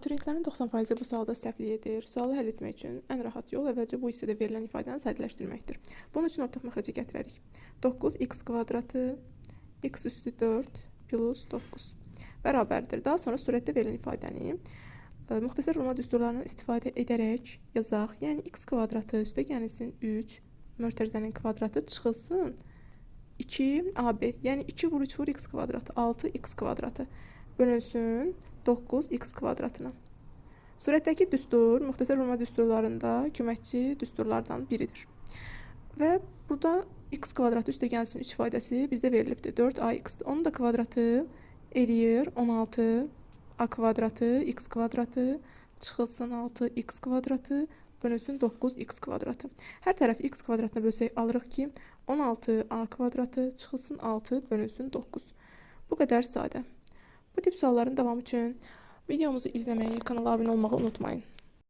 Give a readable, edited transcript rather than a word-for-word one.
Abituriyentlərin 90% bu sualda səhvlik edir. Sualı həll etmək üçün ən rahat yol əvvəlcə bu hissədə verilən ifadəni sadələşdirməkdir. Bunun üçün ortaq məxrəcə gətirərik. 9x kvadratı x üstü 4 plus 9 bərabərdir. Daha sonra surətdə verilən ifadəni müxtəsər Roma düsturlarından istifadə edərək yazaq. Yəni x kvadratı üstə gəlsin 3 mötərizənin kvadratı çıxılsın 2ab. Yəni 2 vur 3 vur x kvadratı 6x kvadratı bölünsün 9x kvadratına. Surətdəki düstur müxtəsər Roma düsturlarında köməkçi düsturlardan biridir. Və burada x kvadratı üstə gəlsin 3 ifadəsi bizdə verilibdir. 4ax-dir. Onun da kvadratı eləyir 16a kvadratı x kvadratı çıxılsın 6x kvadratı bölünsün 9x kvadratı. Hər tərəf x kvadratına bölsək alırıq ki 16a kvadratı çıxılsın 6 bölünsün 9. Bu qədər sadə. Bu tip sualların davamı üçün videomuzu izləməyi, kanala abunə olmağı unutmayın.